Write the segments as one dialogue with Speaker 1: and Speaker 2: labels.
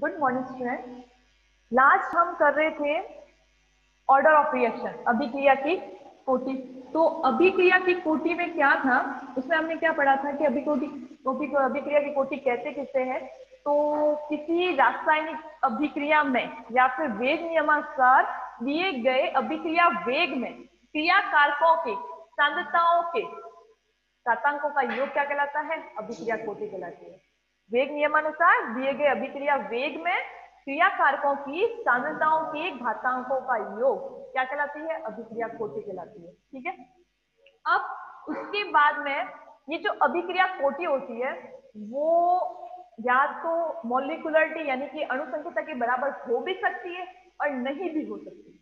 Speaker 1: Good morning student. Last हम कर रहे थे ऑर्डर ऑफ रिएक्शन, अभिक्रिया की कोटि। तो अभिक्रिया की कोटि में क्या था, उसमें हमने क्या पढ़ा था कि अभिक्रिया की कोटि कहते किसे हैं। तो किसी रासायनिक अभिक्रिया में या फिर वेग नियमानुसार दिए गए अभिक्रिया वेग में क्रिया कारकों के सांद्रताओं के घातांकों का योग क्या कहलाता है, अभिक्रिया कोटि कहलाती है। वेग नियमानुसार दिए गए अभिक्रिया वेग में क्रिया कारकों की सांद्रताओं के घातांकों का योग क्या कहलाती है, अभिक्रिया कोटि कहलाती है। ठीक है। अब उसके बाद में ये जो अभिक्रिया कोटि होती है वो या तो मॉलिक्युलरिटी यानी कि अणु संख्या के बराबर हो भी सकती है और नहीं भी हो सकती है।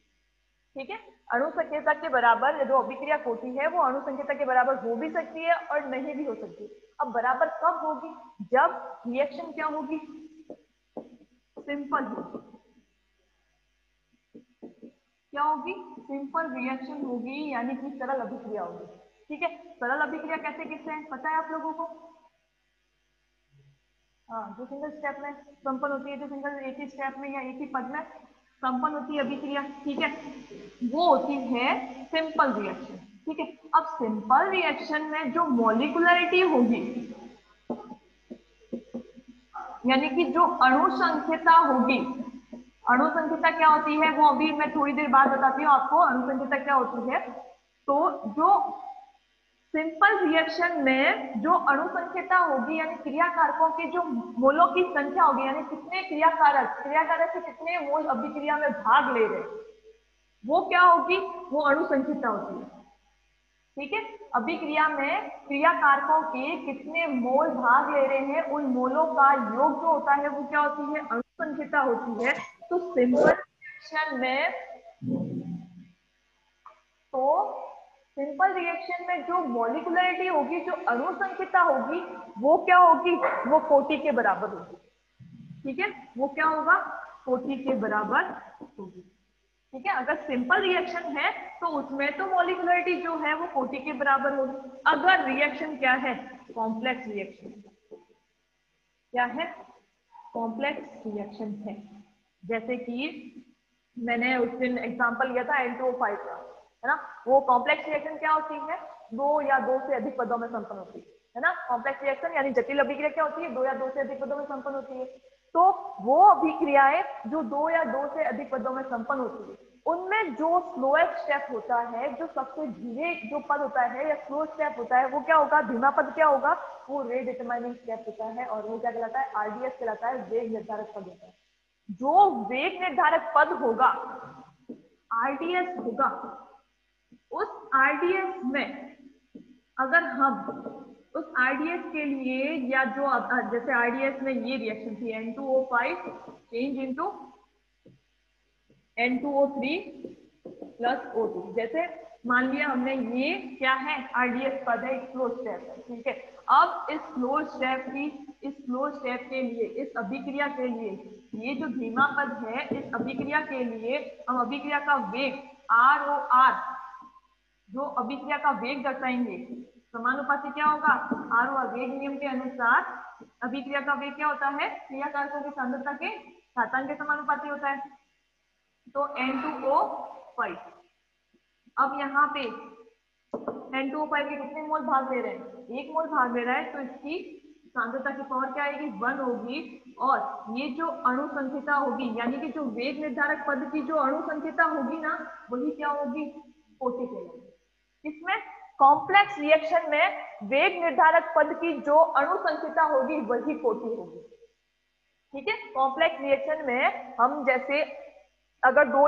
Speaker 1: ठीक है। अणु संकेतक के बराबर जो अभिक्रिया कोटि है वो अणु संकेतक के बराबर हो भी सकती है और नहीं भी हो सकती। अब बराबर कब होगी, जब रिएक्शन क्या होगी, सिंपल होगी। क्या होगी, सिंपल रिएक्शन होगी यानी कि सरल अभिक्रिया होगी। ठीक है। सरल अभिक्रिया कैसे किससे है पता है आप लोगों को। हाँ, जो सिंगल स्टेप में संपन्न होती है, जो सिंगल एक ही स्टेप में या एक ही पद में संपन्न होती है अभिक्रिया। ठीक है, वो होती है सिंपल रिएक्शन। ठीक है। अब सिंपल रिएक्शन में जो मॉलिक्युलरिटी होगी यानी कि जो अणु संख्यता होगी, अणु संख्यता क्या होती है वो अभी मैं थोड़ी देर बाद बताती हूँ आपको अणु संख्यता क्या होती है। तो जो सिंपल रिएक्शन में जो अणु संख्यता होगी यानी क्रिया कारकों के जो मोलों की संख्या होगी, यानी कितने क्रियाकारक से कितने मोल अभिक्रिया में भाग ले रहे, वो क्या होगी, वो अणु संख्यता होती है। ठीक है। अभिक्रिया में क्रिया कारकों के कितने मोल भाग ले रहे हैं उन मोलों का योग जो होता है वो क्या होती है, अणु संख्यता होती है। तो सिंपल रिएक्शन में जो मॉलिक्युलरिटी होगी, जो अणु संख्यता होगी, वो क्या होगी, वो कोटि के बराबर होगी। ठीक है, वो क्या होगा, कोटि के बराबर होगी। ठीक है। अगर सिंपल रिएक्शन है तो उसमें तो मॉलिक्युलरिटी जो है वो कोटि के बराबर होगी। अगर रिएक्शन क्या है, कॉम्प्लेक्स रिएक्शन, क्या है, कॉम्प्लेक्स रिएक्शन है। जैसे कि मैंने उस दिन एग्जांपल लिया था N2O5 का, है ना। वो कॉम्प्लेक्स रिएक्शन क्या होती है, दो या दो से अधिक पदों में संपन्न होती है ना। कॉम्प्लेक्स रिएक्शन यानी जटिल अभिक्रिया क्या होती है, दो या दो से अधिक पदों में संपन्न होती है। तो वो अभिक्रियाएं जो दो या दो से अधिक पदों में संपन्न होती है, उनमें जो स्लोएस्ट स्टेप होता है, जो सबसे धीरे जो पद होता है या स्लो स्टेप होता है, वो क्या होगा, धीमा पद क्या होगा, वो रेट डिटरमाइनिंग स्टेप होता है और वो क्या कहलाता है, RDS कहलाता है, वेग निर्धारक पद होता है। जो वेग निर्धारक पद होगा, RDS होगा, उस RDS में अगर हम उस RDS के लिए या जो जैसे RDS में ये रिएक्शन थी N2O5 change into N2O3 plus O2, जैसे मान लिया हमने ये क्या है, RDS पद है, स्लो स्टेप है। ठीक है। अब इस स्लो स्टेप के लिए, इस अभिक्रिया के लिए, ये जो धीमा पद है, इस अभिक्रिया के लिए हम अभिक्रिया का वेग ROR, जो अभिक्रिया का वेग दर्शाएंगे, समानुपाती क्या होगा, ROR, वेग नियम के अनुसार अभिक्रिया का वेग क्या होता है, क्रिया कारकों की सांद्रता के घातांक के समानुपाती होता है। तो N2O5, अब यहाँ पे N2O5 के कितने मोल भाग ले रहे हैं, एक मोल भाग ले रहा है, तो इसकी सांद्रता की पावर क्या आएगी, 1 होगी। और ये जो अणु संख्यता होगी यानी कि जो वेग निर्धारक पद की जो अणु संख्यता होगी ना, वही क्या होगी, कोटि कहलाएगी। इसमें कॉम्प्लेक्स रिएक्शन में वेग निर्धारक पद की जो अणु संख्यता होगी वही कोटि होगी। ठीक है। कॉम्प्लेक्स रिएक्शन में हम जैसे अगर दो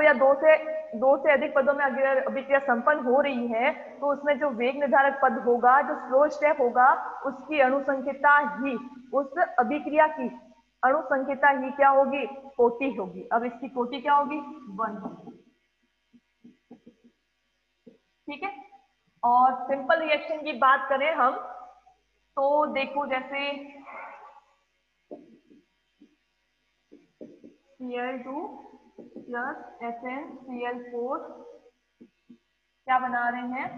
Speaker 1: से अधिक पदों में अगर अभिक्रिया संपन्न हो रही है तो उसमें जो वेग निर्धारक पद होगा, जो स्लो स्टेप होगा, उसकी अणुसंख्यता ही, उस अभिक्रिया की अणुसंख्यता ही क्या होगी, कोटि होगी। अब इसकी कोटि क्या होगी, 1 होगी। ठीक है। और सिंपल रिएक्शन की बात करें हम तो देखो, जैसे Cl2 प्लस SnCl4 क्या बना रहे हैं,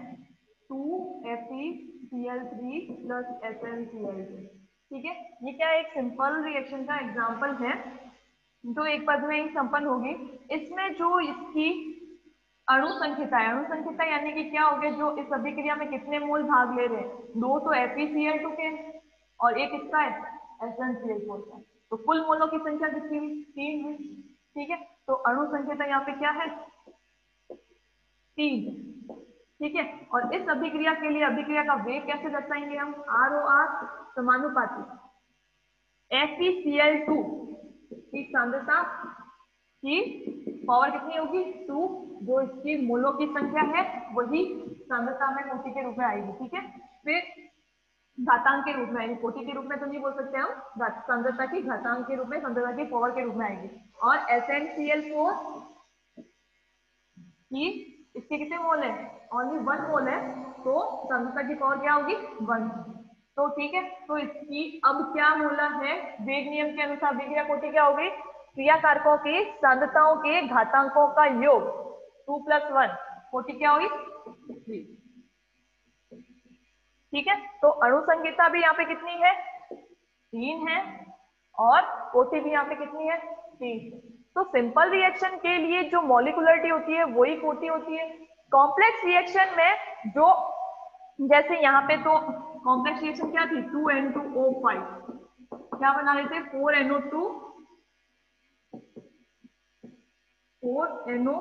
Speaker 1: 2FeCl3 प्लस SnCl2। ठीक है। ये क्या एक सिंपल रिएक्शन का एग्जांपल है। जो एक पद में ही संपन्न होगी। इसमें जो इसकी अणु संख्यता है, अणु संख्यता यानी कि क्या हो गया, जो इस अभिक्रिया में कितने मोल भाग ले रहे हैं, 2 तो FeCl2 के और एक इसका है SnCl4 का। तो कुल मोलों की संख्या कितनी हुई, 3 हुई। ठीक है, तो अणु संख्यता यहाँ पे क्या है, 3। ठीक है, और इस अभिक्रिया के लिए अभिक्रिया का वेग कैसे दर्शाएंगे हम, ROR समानुपाती FeCl2 की सांद्रता की पावर कितनी होगी, 2। जो इसकी मोलों की संख्या है वही सांद्रता में कोटि के रूप में आएगी। ठीक है, फिर घातांक के रूप में आएगी, कोटि के रूप में तो नहीं बोल सकते हम, सांद्रता की घातांक के रूप में, सांद्रता की पावर के रूप में आएगी। और SnCl4 की इसके कितने मोल है, ओनली 1 मोल है, तो सांद्रता की पावर क्या होगी, 1। तो ठीक है, तो इसकी अब क्या मोला है, वेग नियम के अनुसार अभिक्रिया कोटि क्या होगी, क्रिया कारकों की सांद्रताओं के घातांकों का योग 2 + 1, कोटि क्या होगी 3। ठीक है, तो अणु संख्यता भी यहाँ पे कितनी है, 3 है, और कोटि भी यहाँ पे कितनी है, 3। तो सिंपल रिएक्शन के लिए जो मॉलिक्युलरिटी होती है वही कोटि होती है। कॉम्प्लेक्स रिएक्शन में जो, जैसे यहाँ पे तो कॉम्प्लेक्स रिएक्शन क्या थी, 2N2O5, क्या बना रहे थे, 4NO2 4NO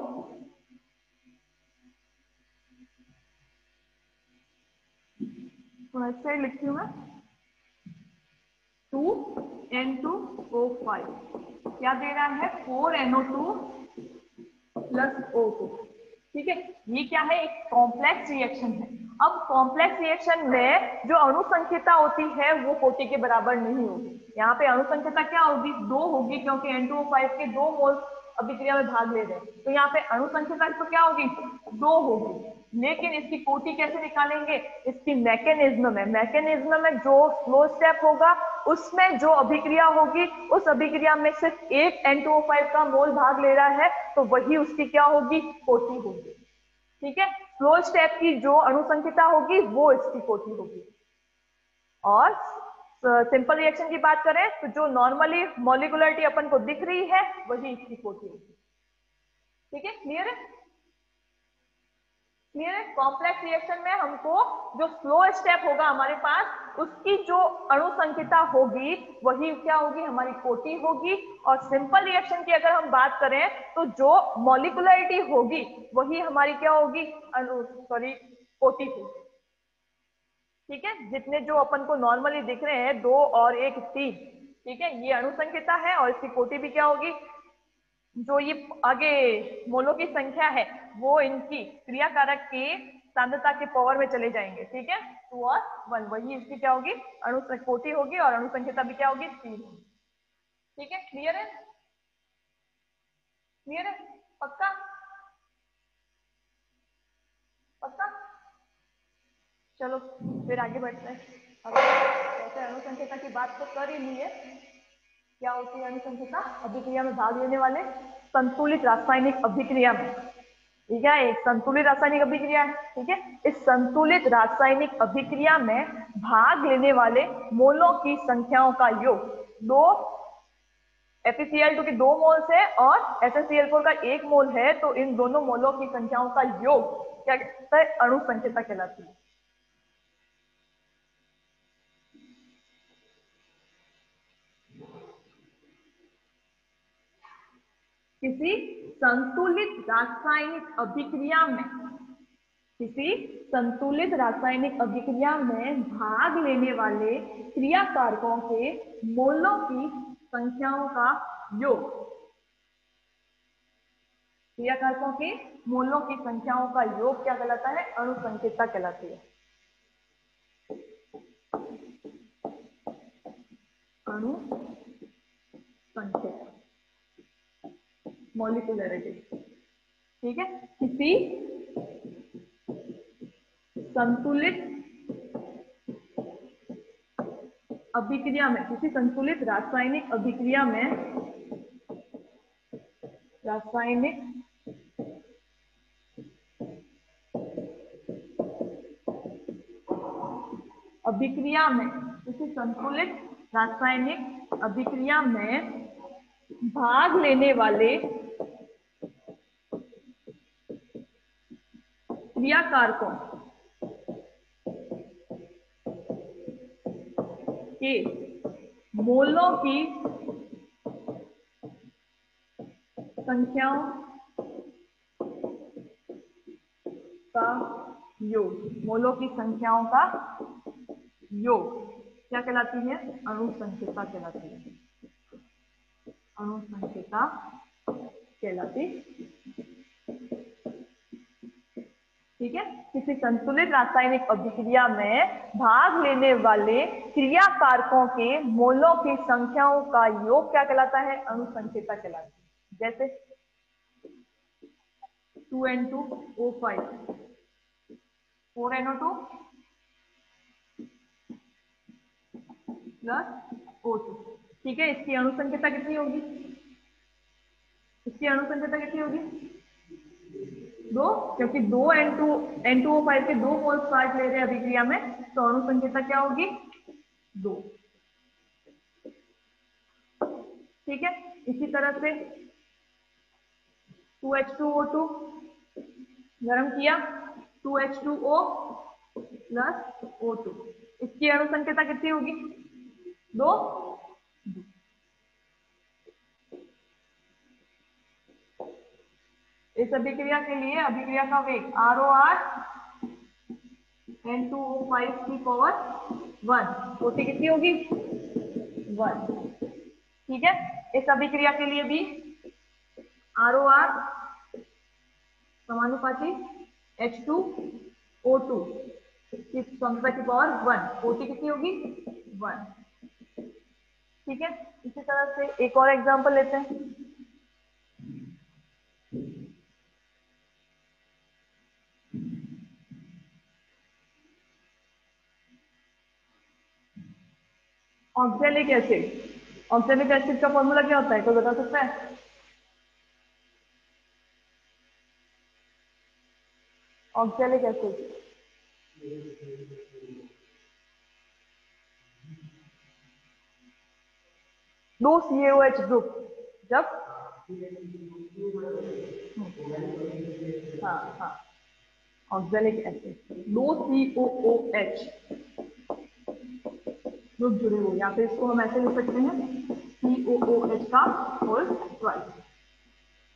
Speaker 1: ऐसे लिखती हूँ मैं, 2N2O5 क्या दे रहा है, 4NO2 + O2। ठीक है, ये क्या है, एक कॉम्प्लेक्स रिएक्शन है। अब कॉम्प्लेक्स रिएक्शन में जो अणु संख्यता होती है वो कोटि के बराबर नहीं होगी। यहाँ पे अणु संख्यता क्या होगी, 2 होगी, क्योंकि N2O5 के 2 मोल अभिक्रिया में भाग ले रहे हैं, तो यहाँ पे अणु संख्यता तो क्या होगी, 2 होगी। लेकिन इसकी कोटि कैसे निकालेंगे, इसकी मैकेनिज्म में जो फ्लो स्टेप होगा उसमें जो अभिक्रिया होगी, उस अभिक्रिया में सिर्फ एक N2O5 का मोल भाग ले रहा है, तो वही उसकी क्या होगी, कोटि होगी। ठीक है, फ्लो स्टेप की जो अणु संख्यता होगी वो इसकी कोटि होगी। और सिंपल रिएक्शन की बात करें तो जो नॉर्मली मॉलिक्युलरिटी अपन को दिख रही है वही इसकी कोटि होगी। ठीक है, क्लियर है, क्लियर है। कॉम्प्लेक्स रिएक्शन में हमको जो फ्लो स्टेप होगा हमारे पास, उसकी जो अणु संख्यता होगी वही क्या होगी, हमारी कोटि होगी। और सिंपल रिएक्शन की अगर हम बात करें तो जो मॉलिक्युलरिटी होगी वही हमारी क्या होगी, कोटि होगी। ठीक है, जितने जो अपन को नॉर्मली दिख रहे हैं 2 और 1 3, ठीक है, ये अणु संख्यता है, और इसकी कोटि भी क्या होगी, जो ये आगे मोलों की संख्या है वो इनकी क्रिया कारक के सांद्रता के पावर में चले जाएंगे। ठीक है, 2 और 1, वही इसकी क्या होगी, अणु कोटि होगी, और अणु संख्यता भी क्या होगी, 3 होगी। ठीक है, क्लियर है, क्लियर है, पक्का पक्का। चलो फिर आगे बढ़ते हैं। अगर जैसे अणु संख्यता की बात तो कर ही ली है, क्या होती है अणु संख्यता, अभिक्रिया में भाग लेने वाले संतुलित रासायनिक अभिक्रिया में, ठीक है, एक संतुलित रासायनिक अभिक्रिया है। ठीक है, इस संतुलित रासायनिक अभिक्रिया में भाग लेने वाले मोलों की संख्याओं का योग, 2 FeCl2 के 2 मोल्स है और SnCl4 का 1 मोल है, तो इन दोनों मोलों की संख्याओं का योग क्या कहता है, अणु संख्यता कहलाती है। किसी संतुलित रासायनिक अभिक्रिया में, किसी संतुलित रासायनिक अभिक्रिया में भाग लेने वाले क्रिया कारकों के मोलों की संख्याओं का योग, क्रिया कारकों के मोलों की संख्याओं का योग क्या कहलाता है, अणु संख्यता कहलाती है। अणु संख्यता, मॉलिक्यूलरिटी। ठीक है, किसी संतुलित अभिक्रिया में, किसी संतुलित रासायनिक अभिक्रिया में, रासायनिक अभिक्रिया में, किसी संतुलित रासायनिक अभिक्रिया में भाग लेने वाले क्रिया कारकों के मोलों की संख्याओं का योग, मोलों की संख्याओं का योग क्या कहलाती है? अणुसंख्यता कहलाती है। अणुसंख्यता कहलाती। ठीक है, किसी संतुलित रासायनिक अभिक्रिया में भाग लेने वाले क्रिया कारकों के मोलों की संख्याओं का योग क्या कहलाता है? अणुसंख्यता कहलाती है। जैसे 2N2O5 4NO2 प्लस O2। ठीक है, इसकी अणुसंख्यता कितनी होगी? इसकी अणुसंख्यता कितनी होगी? 2, क्योंकि 2N2O5 के 2 मोल्स पार्ट ले रहे हैं अभिक्रिया में, तो अणुसंख्यता क्या होगी? 2। ठीक है, इसी तरह से 2H2O2 गर्म किया, 2H2O प्लस O2, इसकी अणुसंख्यता कितनी होगी? 2। इस अभिक्रिया के लिए अभिक्रिया का वेग ROR N2O5 की पावर 1, छोटी कितनी होगी? 1। ठीक है, इस अभिक्रिया के लिए भी ROR समानुपाती H2O2 की सांद्रता की पावर 1, छोटी कितनी होगी? 1। ठीक है, इसी तरह से एक और एग्जांपल लेते हैं। Oxalic acid. ऑक्सैलिक एसिड का फॉर्मूला क्या होता है, कोई बता सकता है? ऑक्सैलिक एसिड 2 CaOH ग्रुप जब हाँ हाँ ऑक्सैलिक एसिड 2 COOH ग्रुप जुड़े हुए, या फिर इसको हम ऐसे लिख सकते हैं COOH का होल ट्वाइस।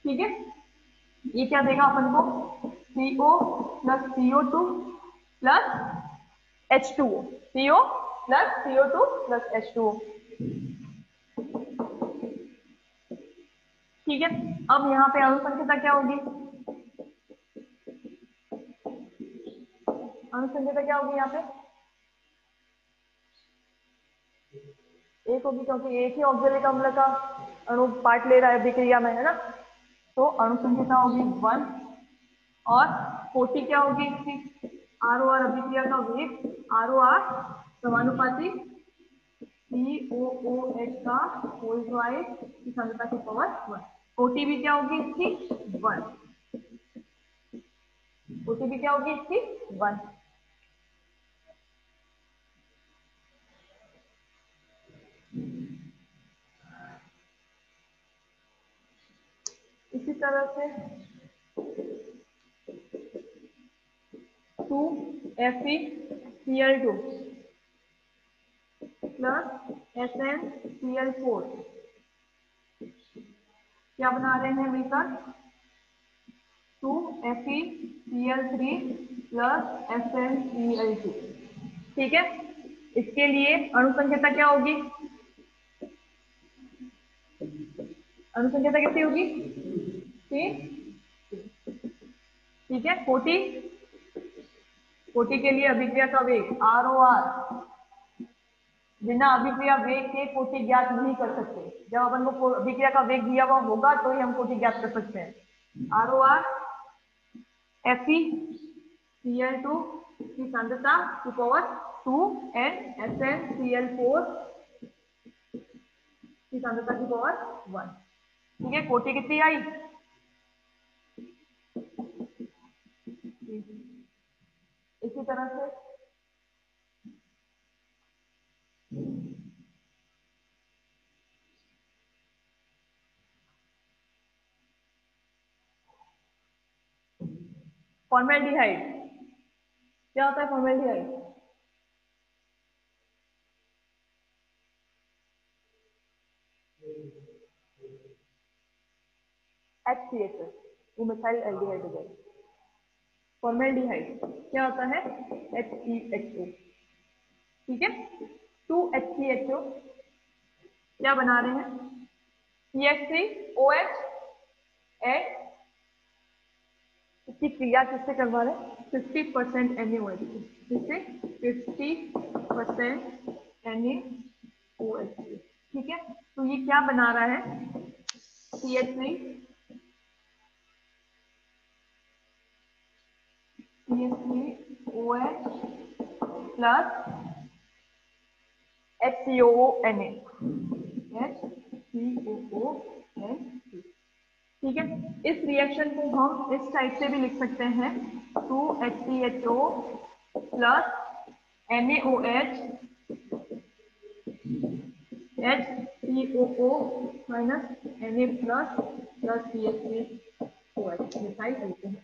Speaker 1: ठीक है, ये क्या देगा अपन को? CO plus CO2 plus H2O, CO plus CO2 plus H2O। ठीक है, अब यहाँ पे अणुसंख्यता क्या होगी? अणुसंख्यता क्या होगी यहाँ पे? एक होगी, क्योंकि एक ही ऑक्सैलिक अम्ल का अणु पार्ट ले रहा है अभिक्रिया में, है ना? तो अणुसंख्यता होगी 1। और कोटि क्या होगी इसकी? ROR अभिक्रिया का वेग ROR समानुपाती COOH का होल ट्वाइस की सांद्रता की पावर 1। कोटि भी क्या होगी इसकी? 1। कोटि भी क्या होगी इसकी? 1। इसी तरह से 2FeCl2 प्लस SnCl4 क्या बना रहे हैं मिलकर? 2FeCl3 plus SnCl2। ठीक है, इसके लिए अणुसंख्यता क्या होगी? अणुसंख्यता कितनी होगी? 3। ठीक है, कोटि के लिए अभिक्रिया का वेग ROR, बिना अभिक्रिया वेग के कोटि ज्ञात नहीं कर सकते। जब अपन को अभिक्रिया का वेग दिया हुआ होगा तो ही हम कोटि ज्ञात कर सकते हैं। ROR FeCl2 की सांद्रता की पावर 2 एंड SnCl4 की सांद्रता की पावर 1। ठीक है, कोटि कितनी आई? इसी तरह से फॉर्मेल्डिहाइड क्या होता है? फॉर्मेल्डिहाइड HCHO, वो मिथाइल एल्डिहाइड हो जाएगा। फॉर्मेल्डिहाइड क्या होता है? HCHO, ठीक है। 2HCHO क्या बना रहे हैं? CH3OH एंड इसकी क्रिया किससे करवा रहे हैं? 50% NaOH, जिससे 50% NaOH, ठीक है। तो ये क्या बना रहा है? CH3OH प्लस HCOONA, HCOONA, ठीक है। इस रिएक्शन को हम इस टाइप से भी लिख सकते हैं, 2HCHO plus NaOH HCOO minus Na plus CH3OH, methyl alcohol.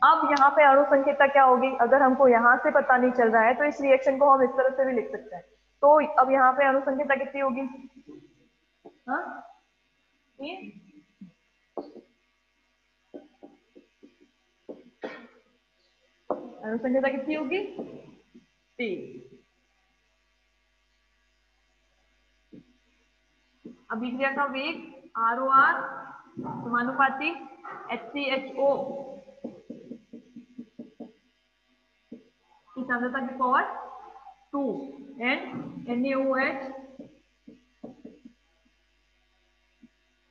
Speaker 1: अब यहाँ पे अणु संख्या क्या होगी? अगर हमको यहाँ से पता नहीं चल रहा है तो इस रिएक्शन को हम इस तरह से भी लिख सकते हैं। तो अब यहाँ पे अणु संख्या कितनी होगी? हाँ, अणु संख्या कितनी होगी? 3। अभिक्रिया का वेग ROR समानुपाती HCHO की सांद्रता की पावर 2 एंड NaOH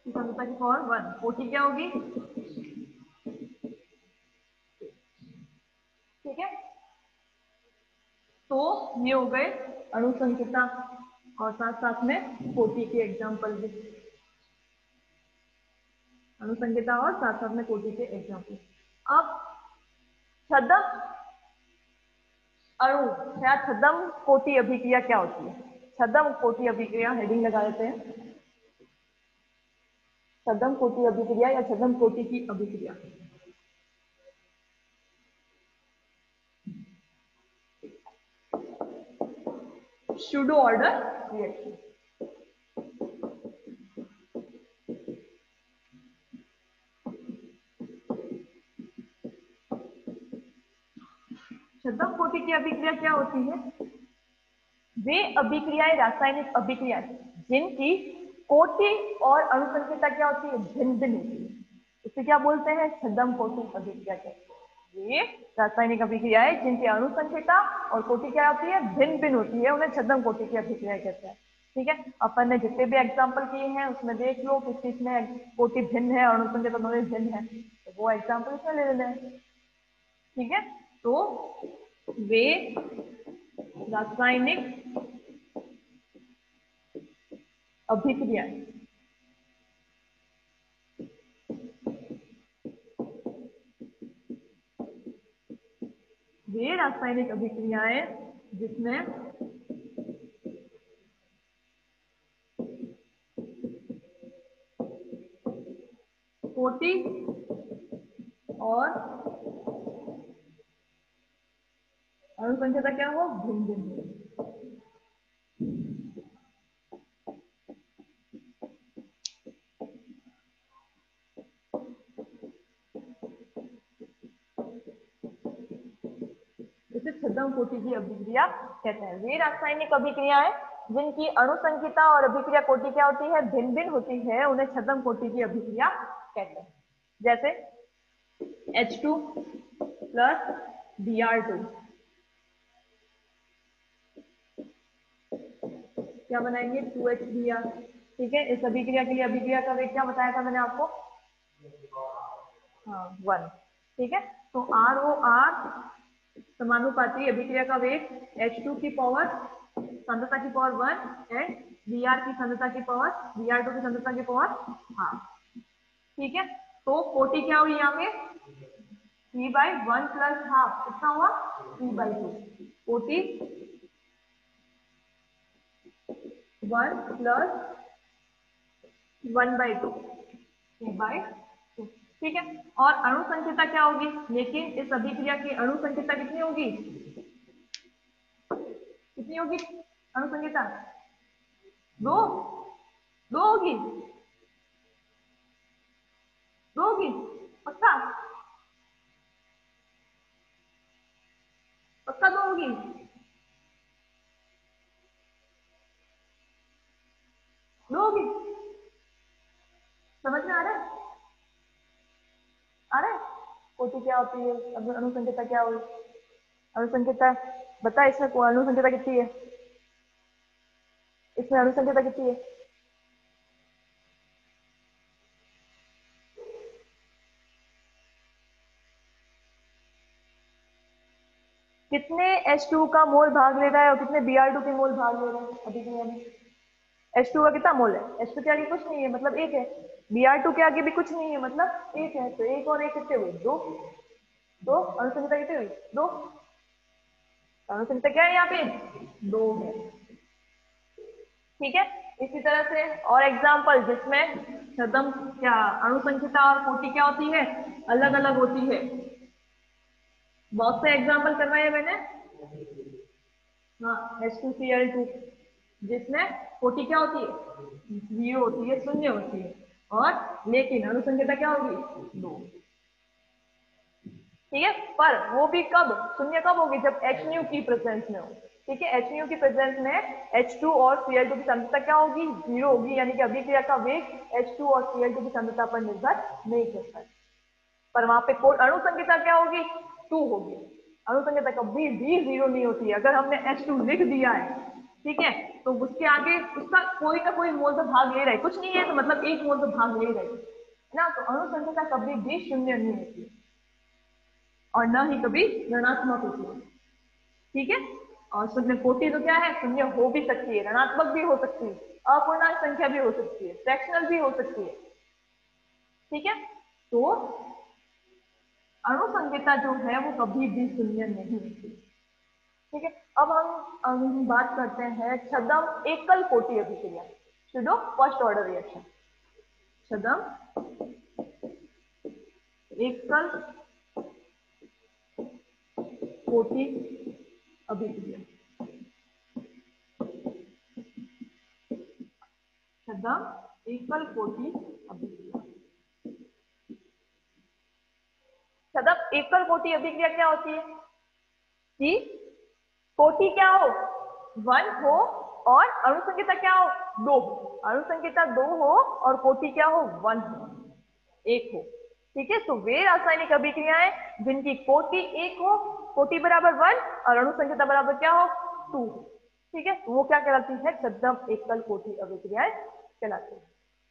Speaker 1: की सांद्रता की पावर 1। OT क्या होगी? ठीक है। तो ये हो गए अणु संख्या और साथ साथ में कोटि के एग्जाम्पल भी, अणु संख्या और साथ साथ में कोटि के एग्जाम्पल। अब छद्म अणु या छद्म कोटि अभिक्रिया क्या होती है? छद्म कोटि अभिक्रिया हेडिंग लगा देते हैं, छद्म कोटि अभिक्रिया या छद्म कोटि की अभिक्रिया। Pseudo order reaction, छद्म कोटि की अभिक्रिया क्या होती है? वे अभिक्रियाएं, रासायनिक अभिक्रियाएं जिनकी कोटि और अणु संख्या क्या होती है? भिन्न भिन्न होती है। इसे क्या बोलते हैं? छद्म कोटि अभिक्रिया कहते हैं। ये रासायनिक अभिक्रियाएं जिनकी अणु संख्या और कोटि क्या होती है? भिन्न भिन्न होती है, उन्हें छद्म कोटि की अभिक्रिया कहते हैं। ठीक है। अपन ने जितने भी एग्जाम्पल किए हैं उसमें देख लो किस चीज में कोटि भिन्न है, अणु संख्या दोनों भिन्न है, तो वो एग्जाम्पल इसमें ले लेना है। ठीक है। तो वे रासायनिक अभिक्रिया अभिक्रियाएं जिसमें कोटि और अणु संख्या क्या हो? भिन्न भिन्न। इसे छद्म कोटि की अभिक्रिया कहते हैं। वे रासायनिक अभिक्रियाएं जिनकी अणु संख्या और अभिक्रिया कोटि क्या होती है? भिन्न भिन्न होती है, उन्हें छद्म कोटि की अभिक्रिया कहते हैं। जैसे H2 प्लस Br2 क्या बनाएंगे? 2HBr। ठीक है। इस अभिक्रिया के लिए अभिक्रिया का वेग क्या बताया था मैंने आपको? हाँ, 1। ठीक है। तो ROR समानुपाती अभिक्रिया का वेग H2 की पावर सांद्रता की पावर 1 एंड Br की सांद्रता की पावर Br2 की सांद्रता की पावर हाफ। ठीक है। तो कोटि क्या हुई यहाँ पे? 3/1 प्लस हाफ, कितना हुआ? 3/2। कोटि 1 प्लस 1/2, 3/2। ठीक है। और अणु संख्यता क्या होगी, लेकिन इस अभिक्रिया की अणु संख्यता कितनी होगी, कितनी होगी अणु संख्यता, दो, दो होगी, दो होगी, पक्का, पक्का दो होगी, दो होगी, समझ में आ रहा है, आ रहा है। कोटि क्या होती है, अब अणु संख्यता क्या होगी, अणु संख्यता बता, इसमें अणु संख्यता कितनी है, इसमें अणु संख्यता कितनी है, कितने H2 का मोल भाग ले रहा है और कितने Br2 के मोल भाग ले रहे हैं अभिक्रिया में। H2 का कितना मोल है, H2 के आगे कुछ नहीं है मतलब एक है, Br2 के आगे भी कुछ नहीं है मतलब एक है, तो एक और एक कितने हुए, दो, दो अणु संख्यता कितनी हुई, दो, अणु संख्यता क्या है यहाँ पे, दो है। ठीक है, इसी तरह से और एग्जाम्पल जिसमें छदम क्या अणु संख्यता और कोटि क्या होती है, अलग अलग होती है, बहुत से एग्जाम्पल करवाए मैंने। हाँ, H2Cl2 जिसमें कोटि क्या होती है, जीरो होती है, शून्य होती है, और लेकिन अणु संख्यता क्या होगी, दो। ठीक है, पर वो भी कब, शून्य कब होगी, जब HNu की प्रेजेंस में हो। ठीक है, HNu की प्रेजेंस में H2 और Cl2 की सांद्रता क्या होगी, जीरो होगी, यानी कि अभिक्रिया का वेग H2 और Cl2 की सांद्रता पर निर्भर नहीं करता है। पर वहां पे अणु संख्यता क्या होगी, 2 होगी। अणु संख्यता कभी भी जीरो नहीं होती है। अगर हमने H2 लिख दिया है, ठीक है, तो उसके आगे उसका कोई ना कोई मोल तो भाग ले रहा है, कुछ नहीं है तो मतलब एक मोल तो भाग ले रहा है ना, तो अणु संख्यता कभी भी शून्य नहीं होती है और न ही कभी ऋणात्मक होती है। ठीक है, और शून्य कोटि तो क्या है, शून्य हो भी सकती है, ऋणात्मक भी हो सकती है, अपूर्णांक संख्या भी हो सकती है, फ्रैक्शनल भी हो सकती है। ठीक है, तो अणु संख्यता जो है वो कभी भी शून्य नहीं होती। ठीक है, अब हम बात करते हैं छद्म एकल कोटि अभिक्रिया, सुडो फर्स्ट ऑर्डर रिएक्शन। छद्म एकल कोटि अभिक्रिया, छद्म एकल कोटि अभिक्रिया। छद्म एकल कोटि अभिक्रिया क्या होती है कि कोटि क्या हो, 1 हो और अणु संख्यता क्या हो, 2 हो, अणु संख्यता 2 हो और कोटि क्या हो, 1 हो, 1 हो। ठीक है, तो वे रासायनिक अभिक्रियाएं जिनकी कोटि 1 हो, कोटि बराबर 1 और अणु संख्यता बराबर क्या हो, 2 हो। ठीक है, तो वो क्या कहलाती है, छद्म एकल कोटि अभिक्रियाएं कहलाती है।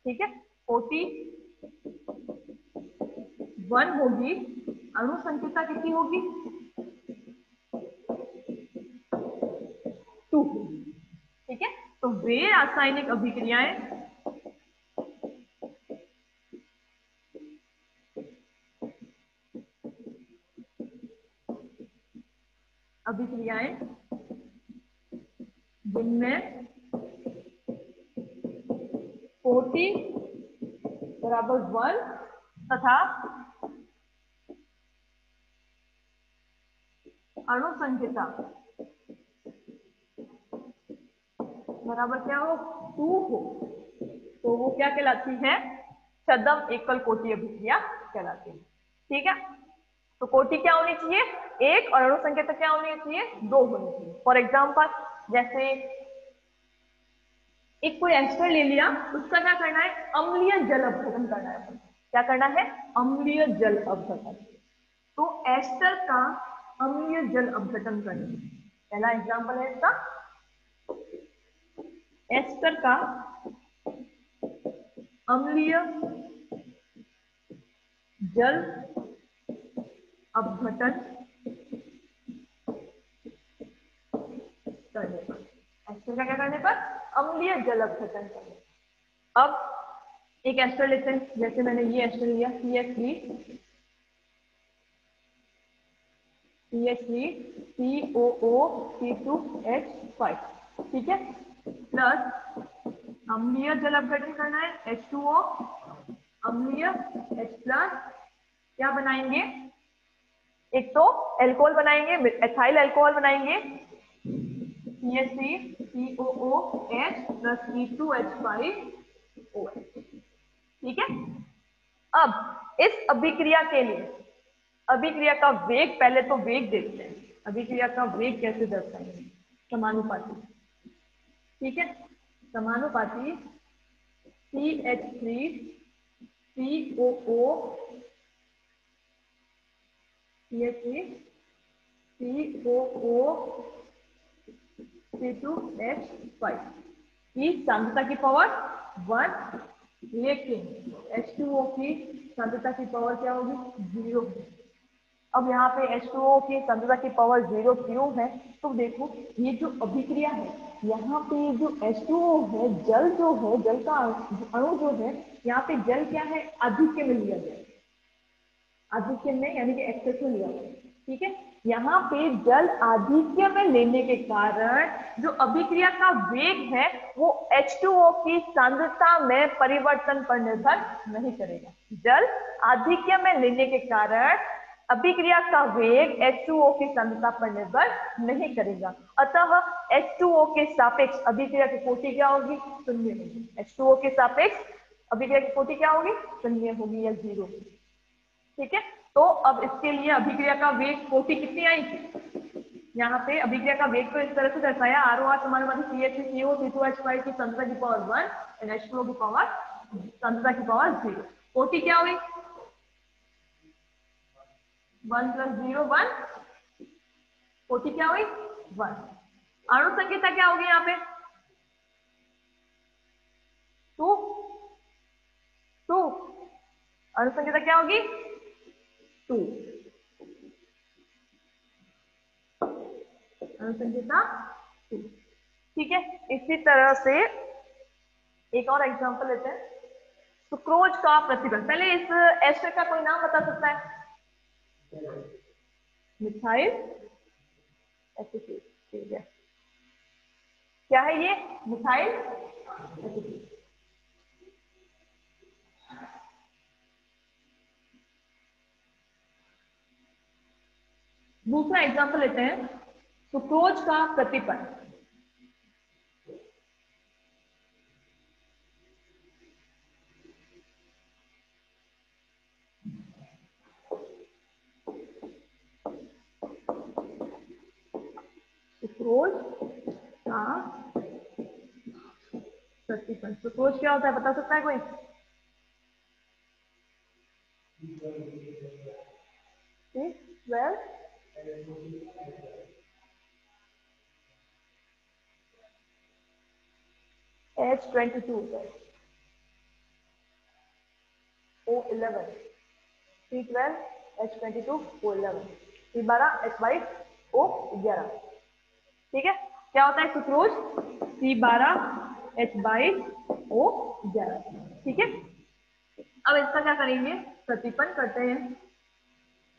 Speaker 1: ठीक है, कोटि 1 होगी, अणु संख्यता कितनी होगी, 2 होगी। ठीक है, तो वे रासायनिक अभिक्रियाएं जिनमें कोटि बराबर 1 तथा अणु संख्यता बराबर क्या हो, 2 हो, तो वो क्या कहलाती है, छद्म एकल कोटि अभिक्रिया कहलाती है। ठीक है, तो कोटि क्या होनी चाहिए, 1 और अणु संख्यता क्या होनी चाहिए, 2 होनी चाहिए। फॉर एग्जाम्पल जैसे एक कोई एस्टर ले लिया, उसका क्या करना है, अम्लीय जल अपघटन करना है। क्या करना है, अम्लीय जल अपघटन। तो एस्टर का अम्लीय जल अपघटन करना, पहला एग्जाम्पल है इसका, एस्टर का अम्लीय जल अपघटन करने पर, एस्टर का क्या करने पर, अम्लीय जल अपघटन करने। अब एक एस्टर लेते हैं, जैसे मैंने ये एस्टर लिया CH3 COOC2H5, ठीक है, प्लस अम्लीय जल अपघटन करना है H2O, अम्लीय H प्लस क्या बनाएंगे, एक तो एल्कोहल बनाएंगे, एथाइल अल्कोहल बनाएंगे, CH3COOH प्लस C2H5OH। ठीक है। अब इस अभिक्रिया के लिए अभिक्रिया का वेग, पहले तो वेग देखते हैं, अभिक्रिया का वेग कैसे दर्शाएंगे, समानुपाती। ठीक है, समानुपाती CH3COO C2H5 की सांद्रता की पावर 1, लेकिन H2O की सांद्रता की पावर क्या होगी, 0। अब यहाँ पे H2O की सांद्रता की पावर 0 क्यों है, तो देखो ये जो अभिक्रिया है, यहाँ पे जो H2O है, जल जो है, जल का अणु जो है, यहाँ पे जल क्या है, आधिक्य में लिया गया, आधिक्य में यानी कि एक्सेस में लिया गया। ठीक है, यहाँ पे जल आधिक्य में लेने के कारण जो अभिक्रिया का वेग है वो H2O की सांद्रता में परिवर्तन पर निर्भर नहीं करेगा। जल आधिक्य में लेने के कारण अभिक्रिया का वेग H2O की सांद्रता पर निर्भर नहीं करेगा, अतः H2O के सापेक्ष अभिक्रिया की कोटि क्या होगी, 0 होगी। H2O के सापेक्ष अभिक्रिया की कोटि क्या होगी, 0 होगी या 0 होगी। ठीक है, तो अब इसके लिए अभिक्रिया का वेग कोटि कितनी आई, यहाँ पे अभिक्रिया का वेग तो इस तरह से दर्शाया, ROR समानुपाती CH3CO C2H5 की सांद्रता की पावर 1 और H2O की पावर सांद्रता की पावर 0। कोटि क्या हुई, 1 + 0 1, कोटि क्या हुई 1। अणु संख्या क्या होगी यहाँ पे 2, अणु संख्या क्या होगी 2, अणु संख्या 2। ठीक है, इसी तरह से एक और एग्जांपल लेते हैं, सुक्रोज का प्रतिबल। पहले इस एस्टर का कोई नाम बता सकता है, मिथाइल एसीटेट। ठीक है, क्या है ये, मिथाइल एसीटेट। दूसरा एग्जांपल लेते हैं, सुक्रोज का प्रतिबल। सुक्रोज का प्रतिबल, सुक्रोज क्या होता है बता सकता है कोई, H22 O11, C12 H22 O11, C12 H22O11। ठीक है, क्या होता है सुक्रोज, C12 H22O11। ठीक है, अब इसका क्या करेंगे, प्रतिपन्न करते हैं,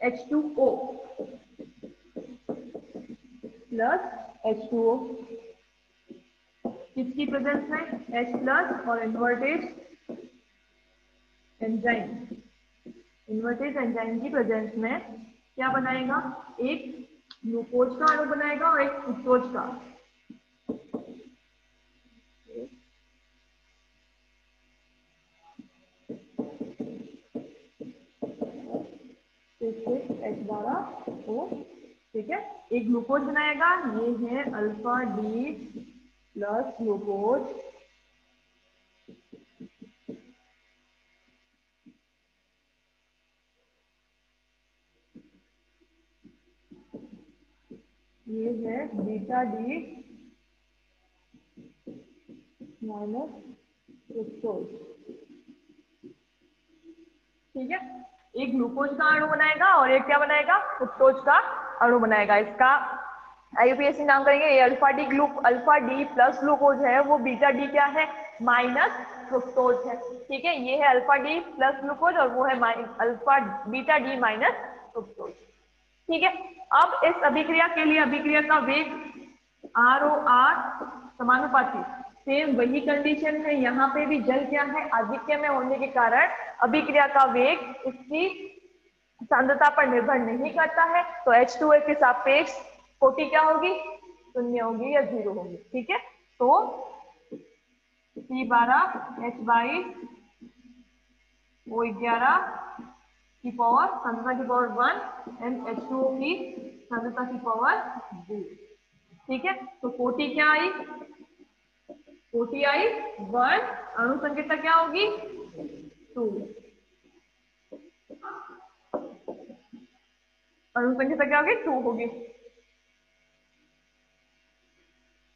Speaker 1: H2O प्लस H2O किसकी प्रेजेंस में, H प्लस और इन्वर्टेज एंजाइम, इन्वर्टेज एंजाइम की प्रेजेंस में क्या बनाएगा, एक ग्लूकोज का अणु बनाएगा और एक फ्रुक्टोज का। H12O। ठीक है, एक ग्लूकोज बनाएगा, ये है अल्फा डी प्लस ग्लूकोज, ये है बीटा डी माइनस फ्रुक्टोज। ठीक है, एक ग्लूकोज का अणु बनाएगा और एक क्या बनाएगा, फ्रुक्टोज का अणु बनाएगा। इसका IUPAC नाम करेंगे, ये अल्फा डी प्लस ग्लूकोज है, वो बीटा डी क्या है, माइनस फ्रुक्टोज है। ठीक है, ये है अल्फा डी प्लस ग्लूकोज और वो है alpha beta D minus fructose. ठीक है, अब इस अभिक्रिया के लिए अभिक्रिया का वेग ROR समानुपाती, सेम वही कंडीशन है, यहाँ पे भी जल क्या है, आधिक्य में होने के कारण अभिक्रिया का वेग इसकी सांद्रता पर निर्भर नहीं करता है, तो H2O के सापेक्ष कोटि क्या होगी, शून्य होगी या 0 होगी। ठीक है, तो C12 H22 O11 की पावर सांद्रता की पावर 1 एंड H2O की सांद्रता की पावर 2। ठीक है, तो कोटि क्या आई, कोटि आई 1, अणु संकेता क्या होगी 2, अणु संख्या क्या होगी 2 होगी।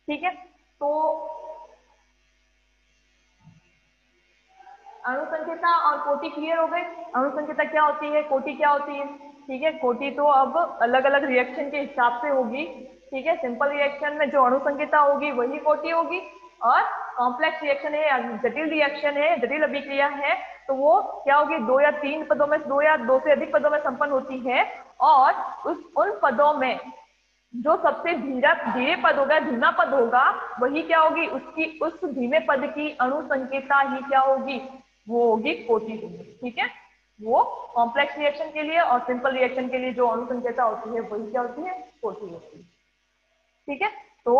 Speaker 1: ठीक है, तो अणु संख्या और कोटि क्लियर हो गए। अणु संख्या क्या होती है, कोटि क्या होती है। ठीक है, कोटि तो अब अलग अलग रिएक्शन के हिसाब से होगी। ठीक है, सिंपल रिएक्शन में जो अणु संख्या होगी वही कोटि होगी, और कॉम्प्लेक्स रिएक्शन है या जटिल रिएक्शन है, जटिल अभिक्रिया है, तो वो क्या होगी 2 या 3 पदों में, 2 या 2 से अधिक पदों में संपन्न होती है। और उन पदों में जो सबसे धीरे पद होगा, धीमा पद होगा, वही क्या होगी, उसकी उस धीमे पद की अणु संकेता ही क्या होगी, वो होगी कोटि होगी। ठीक है, वो कॉम्प्लेक्स रिएक्शन के लिए और सिंपल रिएक्शन के लिए जो अणु संकेता होती है वही क्या होती है, कोटि होती है। ठीक है, तो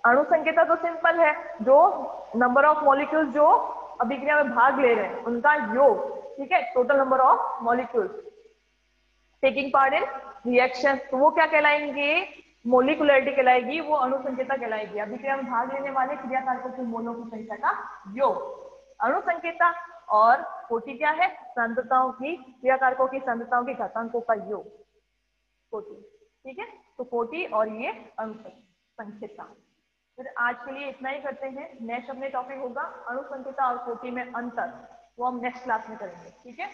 Speaker 1: अणु संकेता तो सिंपल है, जो नंबर ऑफ मॉलिक्यूल्स जो अभिक्रिया में भाग ले रहे हैं उनका योग। ठीक है, total number of molecules taking part in reaction, तो वो क्या कहलाएंगे, मोलिकुलरिटी कहलाएगी, वो अणु संकेता कहलाएगी। अभिक्रिया में भाग लेने वाले क्रियाकारकों की मोलों की संख्या का योग, अणु संकेता। और कोटि क्या है, सांद्रताओं की, क्रियाकारकों की सांद्रताओं के घातांकों का योग, कोटि। ठीक है, तो कोटि और ये अणु संकेता। फिर आज के लिए इतना ही करते हैं। नेक्स्ट अपने टॉपिक होगा अणु संकेता और कोटि में अंतर, वो हम नेक्स्ट क्लास में करेंगे। ठीक है।